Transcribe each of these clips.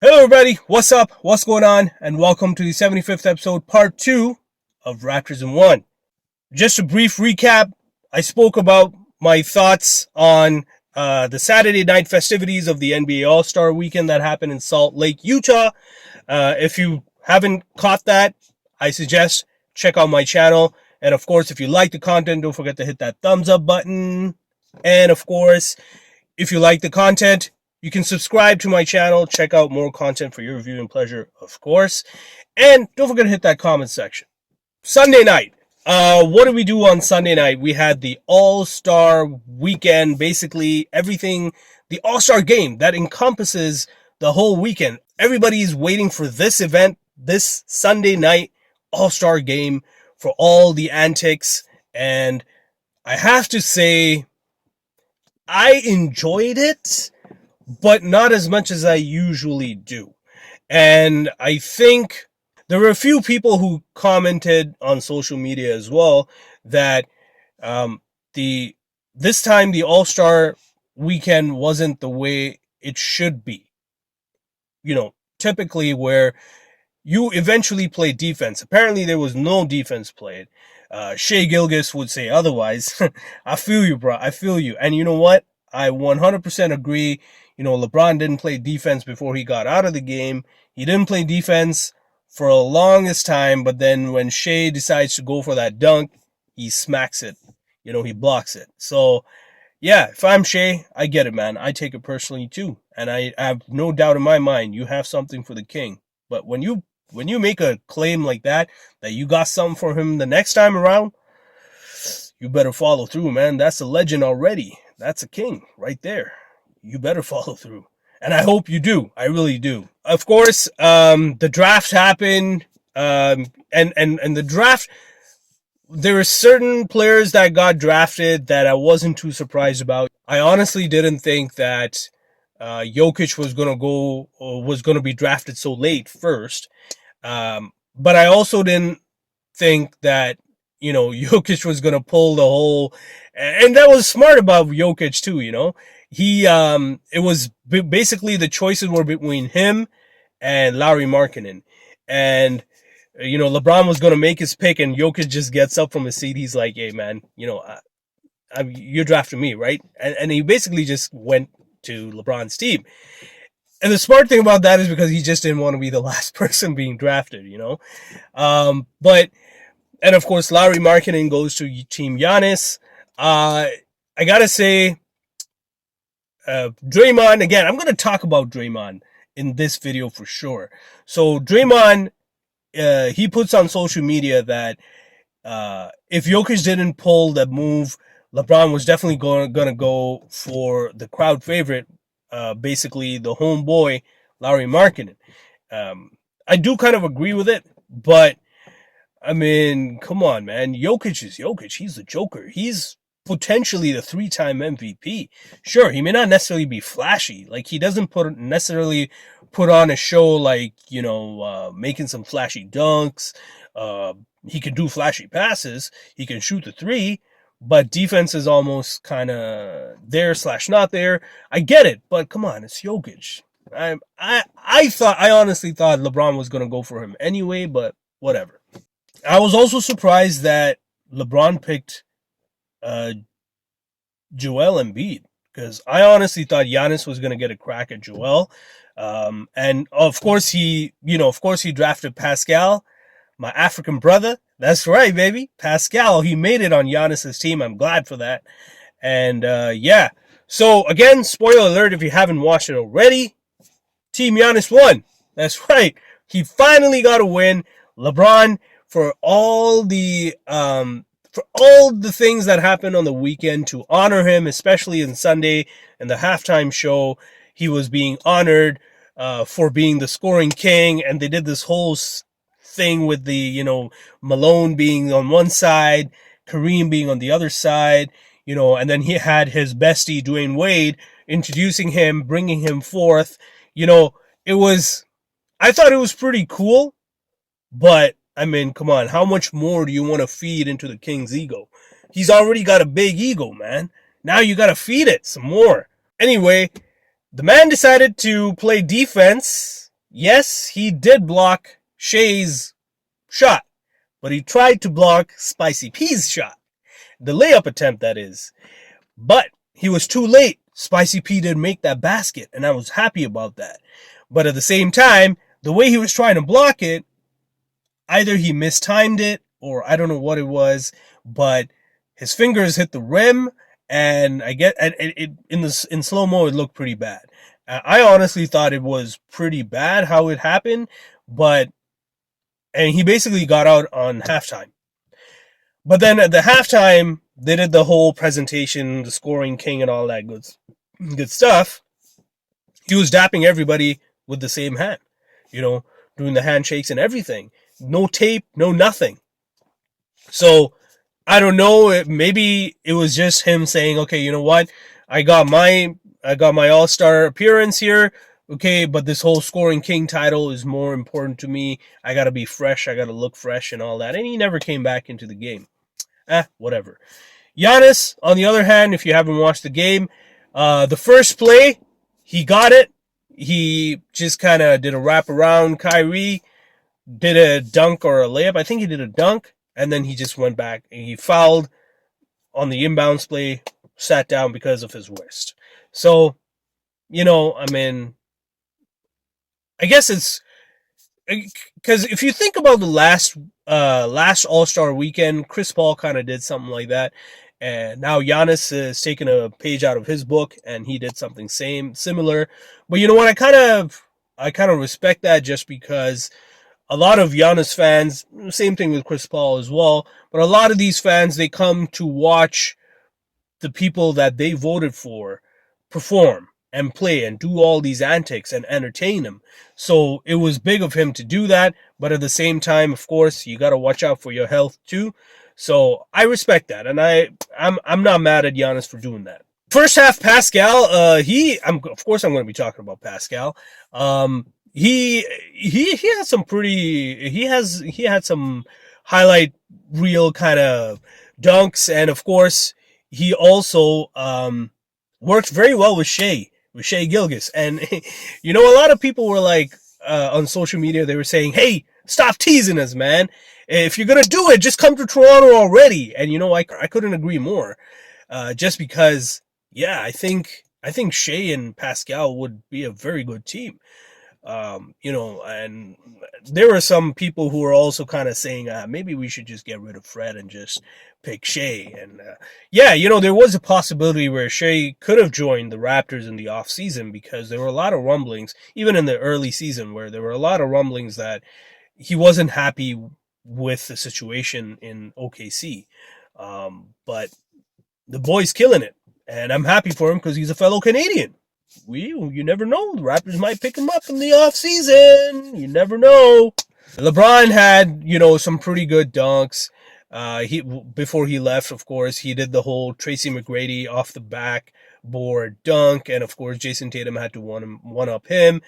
Hello everybody, what's up, what's going on, and welcome to the 75th episode, part 2 of Raptors in 1. Just a brief recap, I spoke about my thoughts on the Saturday night festivities of the NBA All-Star Weekend that happened in Salt Lake, Utah. If you haven't caught that, I suggest check out my channel. And of course, if you like the content, don't forget to hit that thumbs up button. And of course, if you like the content, you can subscribe to my channel, check out more content for your viewing pleasure, of course. And don't forget to hit that comment section. Sunday night. What did we do on Sunday night? We had the All-Star Weekend, basically everything, the All-Star Game that encompasses the whole weekend. Everybody's waiting for this event, this Sunday night All-Star Game, for all the antics. And I have to say, I enjoyed it, but not as much as I usually do. And I think there were a few people who commented on social media as well that this time the All-Star Weekend wasn't the way it should be. You know, typically where you eventually play defense. Apparently there was no defense played. Shea Gilgeous would say otherwise. I feel you, bro. I feel you. And you know what? I 100% agree. You know, LeBron didn't play defense before he got out of the game. He didn't play defense for the longest time, but then when Shea decides to go for that dunk, he smacks it. You know, he blocks it. So, yeah, if I'm Shea, I get it, man. I take it personally too. And I have no doubt in my mind you have something for the king. But when you make a claim like that you got something for him the next time around, you better follow through, man. That's a legend already. That's a king right there. You better follow through. And I hope you do. I really do. Of course, the draft happened. And the draft, there were certain players that got drafted that I wasn't too surprised about. I honestly didn't think that Jokic was going to be drafted so late first. But I also didn't think that, you know, Jokic was going to pull the whole, and that was smart about Jokic too, you know. It was basically the choices were between him and Lauri Markkanen. And, you know, LeBron was going to make his pick and Jokic just gets up from his seat. He's like, hey man, you know, you're drafting me, right? And he basically just went to LeBron's team. And the smart thing about that is because he just didn't want to be the last person being drafted, you know? And of course, Lauri Markkanen goes to Team Giannis. I gotta say, Draymond, again, I'm gonna talk about Draymond in this video for sure. So Draymond, he puts on social media that if Jokic didn't pull that move, LeBron was definitely gonna go for the crowd favorite, basically the homeboy, Lauri Markkanen. I do kind of agree with it, but I mean, come on, man. Jokic is Jokic. He's the Joker. He's potentially the 3-time MVP. Sure, he may not necessarily be flashy. Like, he doesn't necessarily put on a show like, you know, making some flashy dunks. He can do flashy passes. He can shoot the three, but defense is almost kind of there / not there. I get it, but come on, it's Jokic. I honestly thought LeBron was going to go for him anyway, but whatever. I was also surprised that LeBron picked Joel Embiid, because I honestly thought Giannis was going to get a crack at Joel. And of course he drafted Pascal, my African brother. That's right, baby. Pascal, he made it on Giannis's team. I'm glad for that. And yeah. So again, spoiler alert if you haven't watched it already, Team Giannis won. That's right. He finally got a win. LeBron, for all the things that happened on the weekend to honor him, especially in Sunday and the halftime show, he was being honored for being the scoring king, and they did this whole thing with the, you know, Malone being on one side, Kareem being on the other side, you know, and then he had his bestie Dwayne Wade introducing him, bringing him forth. You know, I thought it was pretty cool, but I mean, come on, how much more do you want to feed into the king's ego? He's already got a big ego, man. Now you got to feed it some more. Anyway, the man decided to play defense yes, he did block Shea's shot, but he tried to block Spicy P's shot. The layup attempt, that is. But he was too late. Spicy P didn't make that basket, and I was happy about that. But at the same time, the way he was trying to block it, either he mistimed it or I don't know what it was, but his fingers hit the rim, and I get it in slow mo it looked pretty bad. I honestly thought it was pretty bad how it happened, but and he basically got out on halftime. But then at the halftime, they did the whole presentation, the scoring king, and all that good stuff. He was dapping everybody with the same hand, you know, doing the handshakes and everything. No tape, no nothing. So I don't know. Maybe it was just him saying, "Okay, you know what? I got my All-Star appearance here. Okay, but this whole scoring king title is more important to me. I gotta be fresh. I gotta look fresh and all that." And he never came back into the game. Whatever. Giannis, on the other hand, if you haven't watched the game, the first play, he got it. He just kind of did a wrap around Kyrie, did a dunk or a layup. I think he did a dunk, and then he just went back and he fouled on the inbounds play, sat down because of his wrist. So, I mean, I guess it's because if you think about the last All-Star weekend, Chris Paul kind of did something like that, and now Giannis is taking a page out of his book, and he did something similar. But you know what? I kind of respect that, just because a lot of Giannis fans, same thing with Chris Paul as well, but a lot of these fans, they come to watch the people that they voted for perform and play and do all these antics and entertain them. So it was big of him to do that, but at the same time, of course, you got to watch out for your health too. So I respect that, and I'm not mad at Giannis for doing that. First half, Pascal, of course I'm going to be talking about Pascal. He has some he had some highlight reel kind of dunks, and of course he also worked very well with Shai Gilgeous. And a lot of people were like, on social media, they were saying, "Hey, stop teasing us, man. If you're gonna do it, just come to Toronto already." And I couldn't agree more. Just because, yeah, I think Shai and Pascal would be a very good team. And there were some people who were also kind of saying, maybe we should just get rid of Fred and just pick Shai. And yeah, there was a possibility where Shai could have joined the Raptors in the off season, because there were a lot of rumblings, even in the early season, where there were a lot of rumblings that he wasn't happy with the situation in OKC. But the boy's killing it, and I'm happy for him because he's a fellow Canadian. You never know. The Raptors might pick him up in the off season. You never know. LeBron had, some pretty good dunks. Before he left, of course, he did the whole Tracy McGrady off the backboard dunk, and of course, Jason Tatum had to one up him.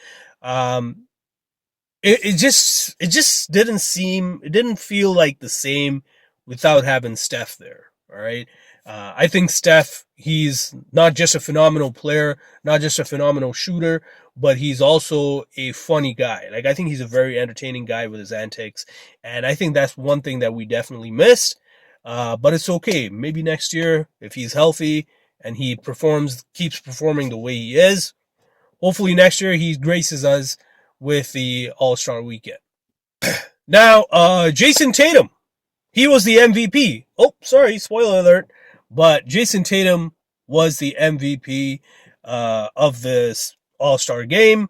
It just didn't feel like the same without having Steph there. All right. I think Steph, he's not just a phenomenal player, not just a phenomenal shooter, but he's also a funny guy. Like, I think he's a very entertaining guy with his antics, and I think that's one thing that we definitely missed. But it's okay. Maybe next year, if he's healthy and he keeps performing the way he is, hopefully next year he graces us with the All-Star weekend. Now, Jason Tatum, he was the MVP. Oh, sorry, spoiler alert. But Jason Tatum was the MVP of this All-Star game,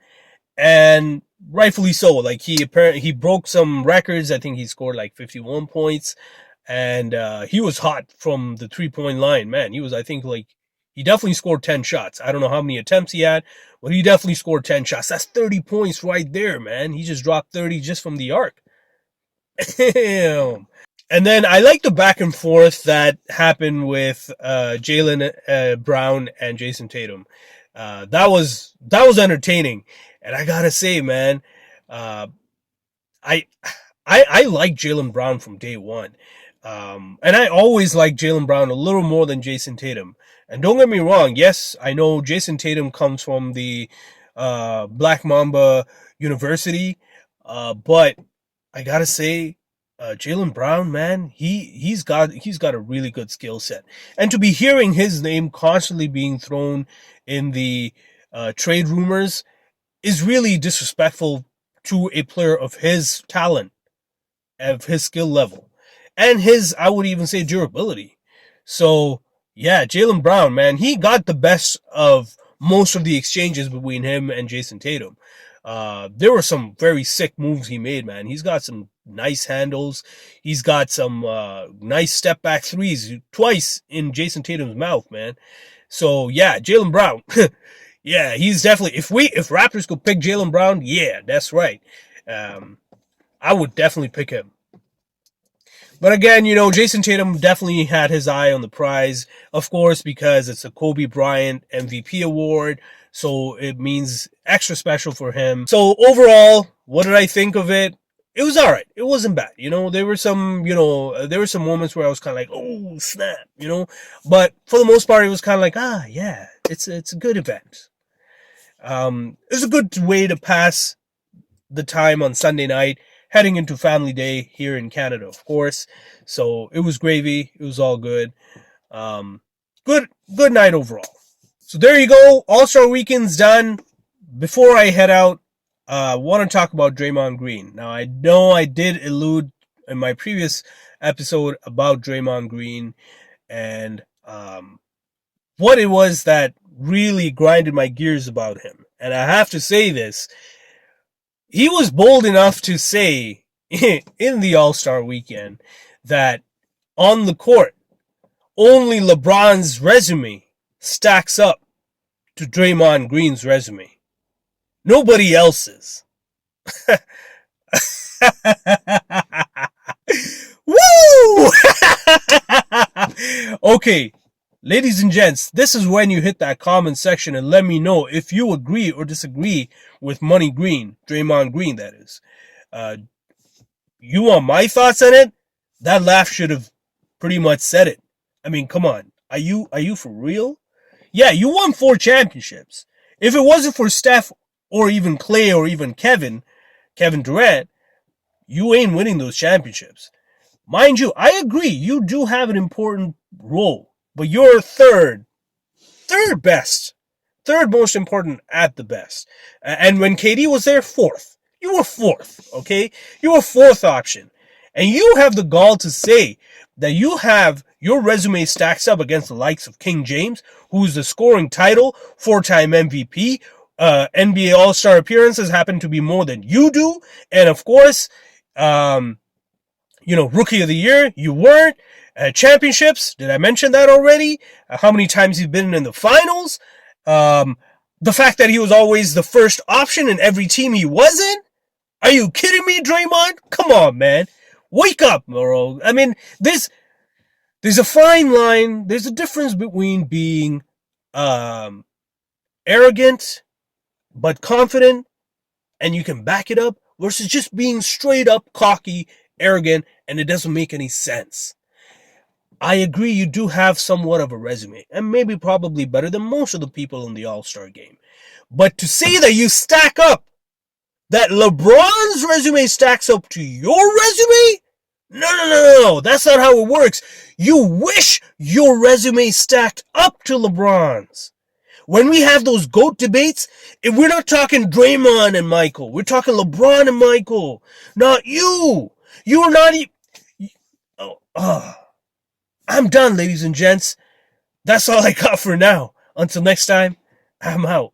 and rightfully so. Like, he broke some records. I think he scored like 51 points, and he was hot from the 3-point line. Man, he definitely scored 10 shots. I don't know how many attempts he had, but he definitely scored 10 shots. That's 30 points right there, man. He just dropped 30 just from the arc. Damn. And then I like the back and forth that happened with Jaylen Brown and Jason Tatum. That was entertaining, and I gotta say, man, I like Jaylen Brown from day one, and I always like Jaylen Brown a little more than Jason Tatum. And don't get me wrong, yes, I know Jason Tatum comes from the Black Mamba, university. But I gotta say, Jaylen Brown, man, he's got a really good skill set, and to be hearing his name constantly being thrown in the trade rumors is really disrespectful to a player of his talent, of his skill level, and his, I would even say, durability. So yeah, Jaylen Brown, man, he got the best of most of the exchanges between him and Jason Tatum. There were some very sick moves he made, man. He's got some nice handles. He's got some nice step back threes twice in Jason Tatum's mouth, man. So yeah, Jaylen Brown. Yeah, he's definitely, if Raptors could pick Jaylen Brown, yeah, that's right. I would definitely pick him. But again, Jason Tatum definitely had his eye on the prize, of course, because it's a Kobe Bryant MVP award, so it means extra special for him. So overall, what did I think of it? It was all right. It wasn't bad. There were some, moments where I was kind of like, oh, snap, but for the most part, it was kind of like, yeah, it's a good event. It was a good way to pass the time on Sunday night, heading into Family Day here in Canada, of course. So it was gravy. It was all good. Good night overall. So there you go. All-Star Weekend's done. Before I head out, I want to talk about Draymond Green. Now, I know I did allude in my previous episode about Draymond Green and what it was that really grinded my gears about him. And I have to say this. He was bold enough to say in the All-Star Weekend that on the court, only LeBron's resume stacks up to Draymond Green's resume. Nobody else's. Woo! Okay, ladies and gents, this is when you hit that comment section and let me know if you agree or disagree with Money Green, Draymond Green, that is. You want my thoughts on it? That laugh should have pretty much said it. I mean, come on. Are you for real? Yeah, you won 4 championships. If it wasn't for Steph or even Clay or even Kevin Durant, you ain't winning those championships. Mind you, I agree, you do have an important role, but you're third best. Third most important at the best. And when KD was there, fourth. You were fourth, okay? You were fourth option. And you have the gall to say that you have your resume stacks up against the likes of King James, who's the scoring title, 4-time MVP, NBA All-Star appearances happen to be more than you do. And of course, Rookie of the Year, you weren't. Championships, did I mention that already? How many times you've been in the finals? The fact that he was always the first option in every team he was in? Are you kidding me, Draymond? Come on, man. Wake up, bro. I mean, there's a fine line. There's a difference between being arrogant but confident and you can back it up versus just being straight up cocky, arrogant, and it doesn't make any sense. I agree you do have somewhat of a resume, and maybe probably better than most of the people in the All-Star game. But to say that you stack up, that LeBron's resume stacks up to your resume? No. That's not how it works. You wish your resume stacked up to LeBron's. When we have those GOAT debates, if we're not talking Draymond and Michael, we're talking LeBron and Michael, not you. You are not I'm done, ladies and gents. That's all I got for now. Until next time, I'm out.